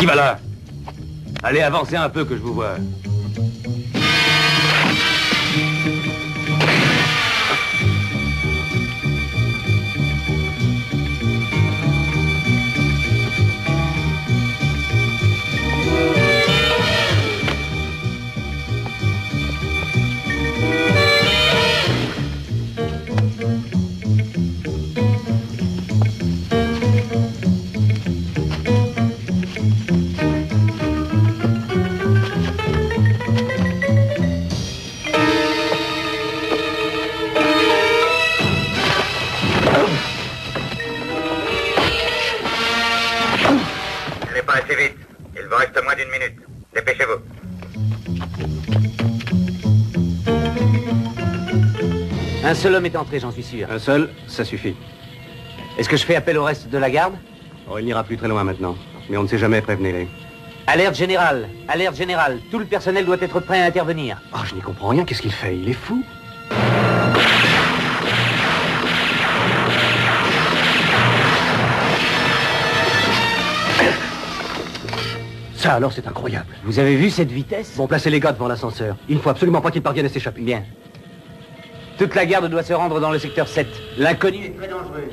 Qui va là? Allez, avancez un peu que je vous vois. Assez vite. Il vous reste moins d'1 minute. Dépêchez-vous. Un seul homme est entré, j'en suis sûr. Un seul, ça suffit. Est-ce que je fais appel au reste de la garde? Oh, il n'ira plus très loin maintenant. Mais on ne sait jamais, prévenez-les. Alerte générale, alerte générale. Tout le personnel doit être prêt à intervenir. Oh, je n'y comprends rien. Qu'est-ce qu'il fait? Il est fou. Ça, alors, c'est incroyable. Vous avez vu cette vitesse? Bon, placez les gars devant l'ascenseur. Il ne faut absolument pas qu'ils parviennent à s'échapper. Bien. Toute la garde doit se rendre dans le secteur 7. L'inconnu est très dangereux.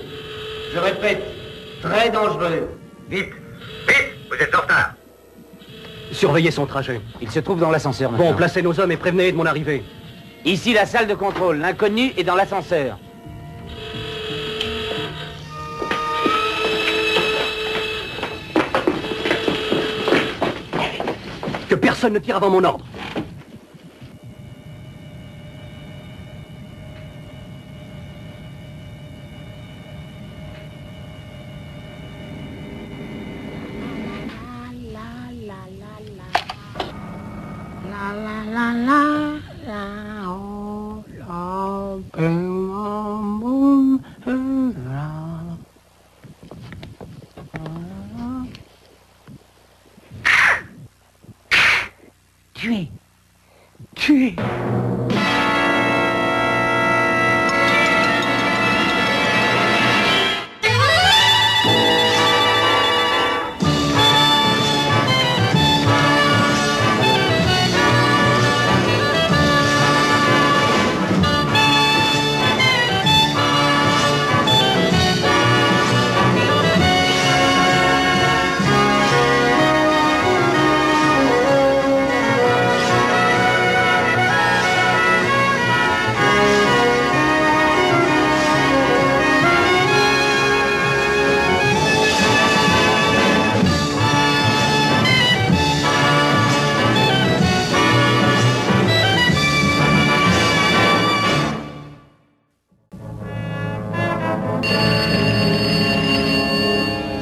Je répète, très dangereux. Vite. Vite. Vous êtes en retard. Surveillez son trajet. Il se trouve dans l'ascenseur maintenant. Bon, placez nos hommes et prévenez de mon arrivée. Ici, la salle de contrôle. L'inconnu est dans l'ascenseur. Que personne ne tire avant mon ordre. Tuez. Tuez.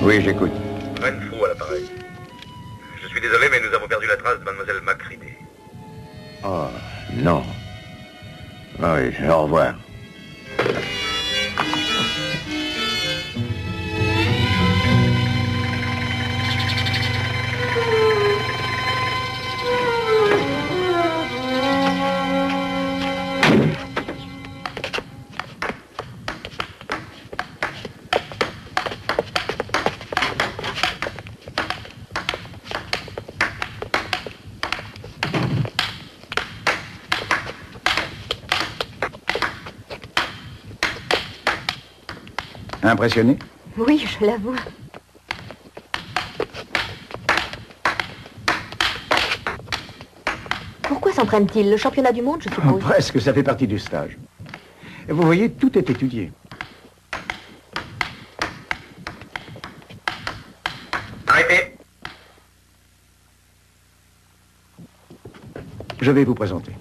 Oui, j'écoute. Renfrew à l'appareil. Je suis désolé, mais nous avons perdu la trace de mademoiselle Macready. Oh, non. Ah oui, au revoir. Impressionné? Oui, je l'avoue. Pourquoi s'entraîne-t-il? Le championnat du monde, je suppose. Presque, ça fait partie du stage. Et vous voyez, tout est étudié. Arrêtez. Je vais vous présenter.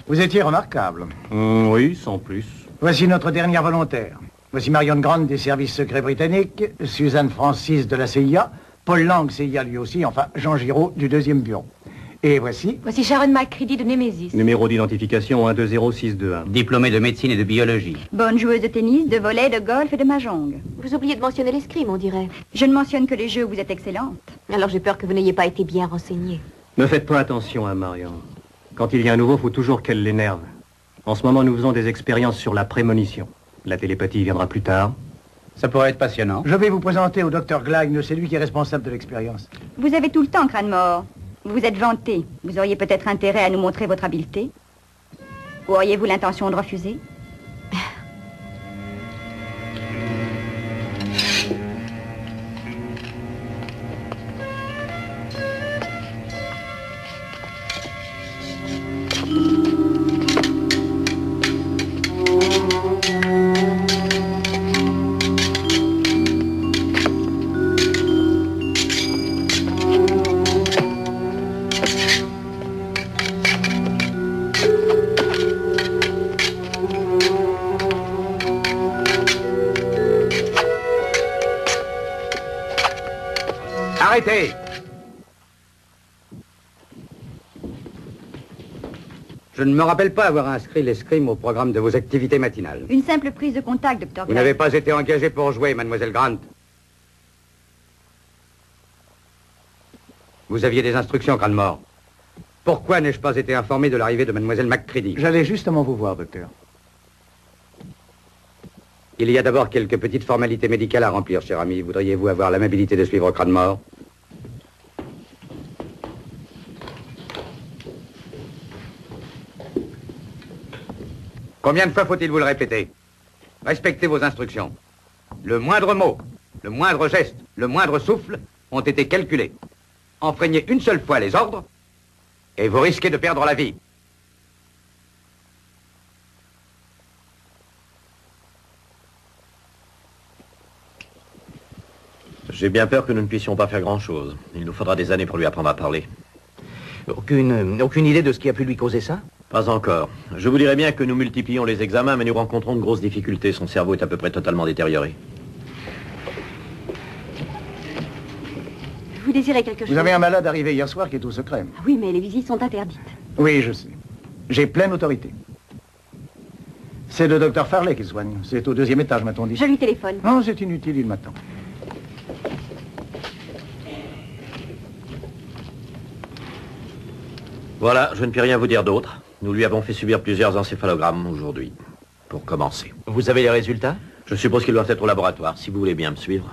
Vous étiez remarquable. Oui, sans plus. Voici notre dernière volontaire. Voici Marion Grant des services secrets britanniques, Suzanne Francis de la CIA, Paul Lang, CIA lui aussi, enfin Jean Giraud du 2e bureau. Et voici... Voici Sharon Macready de Nemesis. Numéro d'identification 120621. Diplômé de médecine et de biologie. Bonne joueuse de tennis, de volley, de golf et de mahjong. Vous oubliez de mentionner l'escrime, on dirait. Je ne mentionne que les jeux où vous êtes excellente. Alors j'ai peur que vous n'ayez pas été bien renseignée. Ne faites pas attention à Marion. Quand il y a un nouveau, faut toujours qu'elle l'énerve. En ce moment, nous faisons des expériences sur la prémonition. La télépathie viendra plus tard. Ça pourrait être passionnant. Je vais vous présenter au docteur Glagne, c'est lui qui est responsable de l'expérience. Vous avez tout le temps, crâne mort. Vous vous êtes vanté. Vous auriez peut-être intérêt à nous montrer votre habileté. Ou auriez-vous l'intention de refuser? Arrêtez! Je ne me rappelle pas avoir inscrit l'escrime au programme de vos activités matinales. Une simple prise de contact, docteur Vous Glagne. n'avez pas été engagé pour jouer, mademoiselle Grant. Vous aviez des instructions, crâne mort. Pourquoi n'ai-je pas été informé de l'arrivée de mademoiselle McCready? J'allais justement vous voir, docteur. Il y a d'abord quelques petites formalités médicales à remplir, cher ami. Voudriez-vous avoir l'amabilité de suivre crâne mort? Combien de fois faut-il vous le répéter? Respectez vos instructions. Le moindre mot, le moindre geste, le moindre souffle ont été calculés. Enfreignez une seule fois les ordres et vous risquez de perdre la vie. J'ai bien peur que nous ne puissions pas faire grand-chose. Il nous faudra des années pour lui apprendre à parler. Aucune idée de ce qui a pu lui causer ça? Pas encore. Je vous dirais bien que nous multiplions les examens, mais nous rencontrons de grosses difficultés. Son cerveau est à peu près totalement détérioré. Vous désirez quelque chose? Vous avez un malade arrivé hier soir qui est au secret. Ah oui, mais les visites sont interdites. Oui, je sais. J'ai pleine autorité. C'est le docteur Farley qui soigne. C'est au 2e étage, m'a-t-on dit. Je lui téléphone. Non, c'est inutile, il m'attend. Voilà, je ne puis rien vous dire d'autre. Nous lui avons fait subir plusieurs encéphalogrammes aujourd'hui. Pour commencer. Vous avez les résultats? Je suppose qu'ils doivent être au laboratoire, si vous voulez bien me suivre.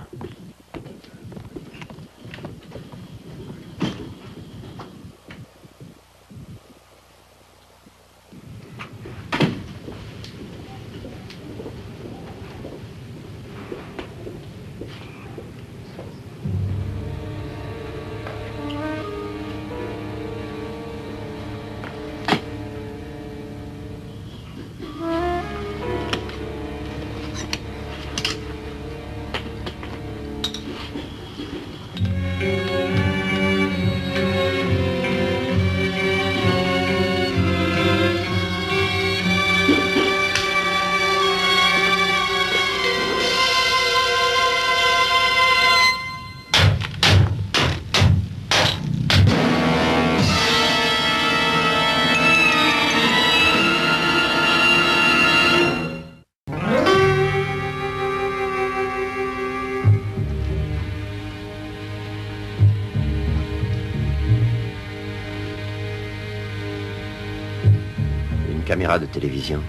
Caméra de télévision.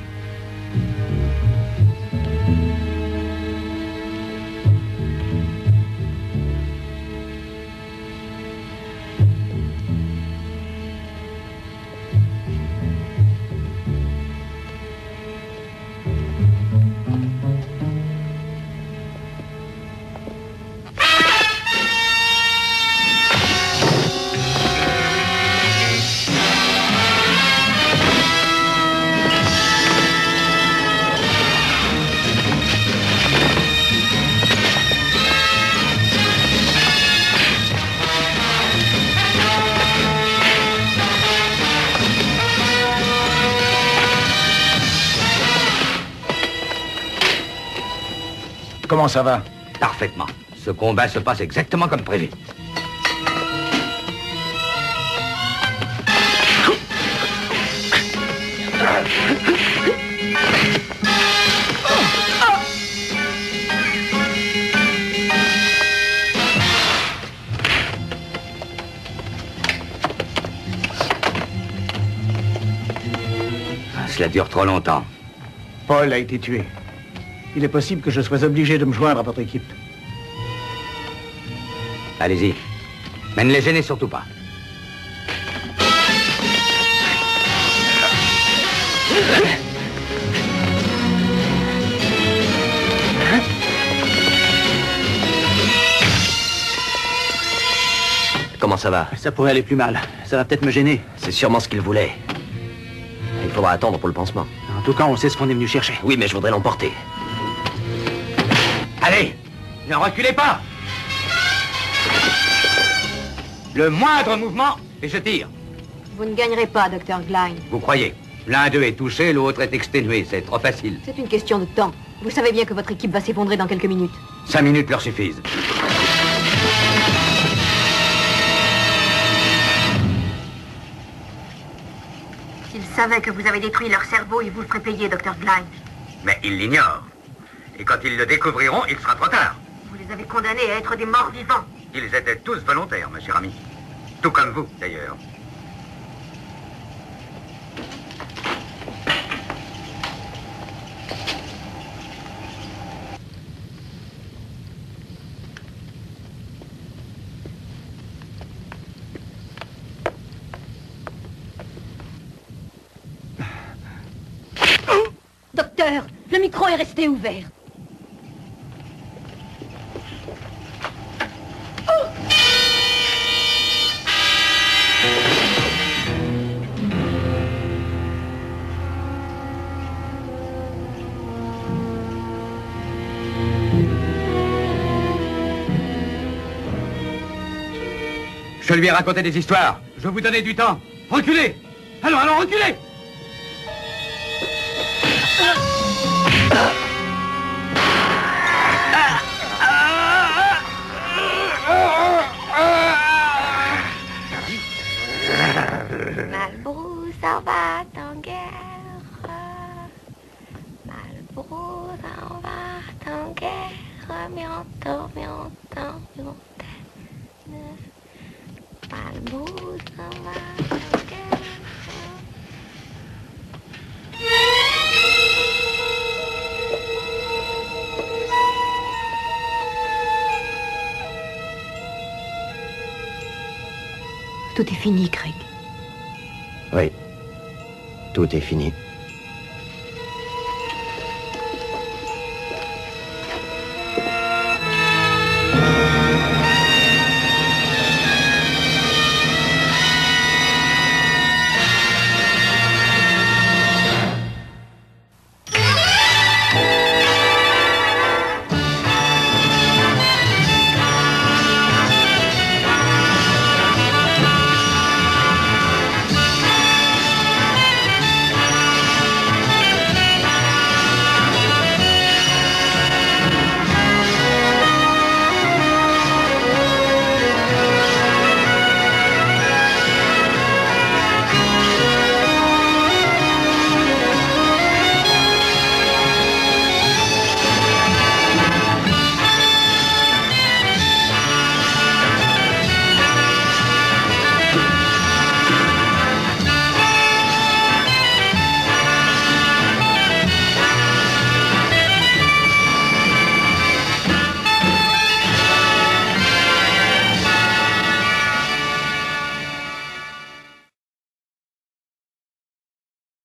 Comment ça va? Parfaitement. Ce combat se passe exactement comme prévu. Cela dure trop longtemps. Paul a été tué. il est possible que je sois obligé de me joindre à votre équipe. Allez-y. Mais ne les gênez surtout pas. Comment ça va? Ça pourrait aller plus mal. Ça va peut-être me gêner. C'est sûrement ce qu'il voulait. Il faudra attendre pour le pansement. En tout cas, on sait ce qu'on est venu chercher. Oui, mais je voudrais l'emporter. Allez, ne reculez pas. Le moindre mouvement et je tire. Vous ne gagnerez pas, Dr. Glein. Vous croyez? L'un d'eux est touché, l'autre est exténué. C'est trop facile. C'est une question de temps. Vous savez bien que votre équipe va s'effondrer dans quelques minutes. 5 minutes leur suffisent. S'ils savaient que vous avez détruit leur cerveau, ils vous le feraient payer, Dr. Glein. Mais ils l'ignorent. Et quand ils le découvriront, il sera trop tard. Vous les avez condamnés à être des morts vivants. Ils étaient tous volontaires, ma chère amie. Tout comme vous, d'ailleurs. Docteur, le micro est resté ouvert. Je lui ai raconté des histoires. Je vous donnais du temps. Reculez! Allons, reculez! Malbrousse s'en va en guerre. Malbrousse s'en va en guerre. Mianto. Malbrousse s'en va en guerre. Tout est fini, Craig. Oui. Tout est fini.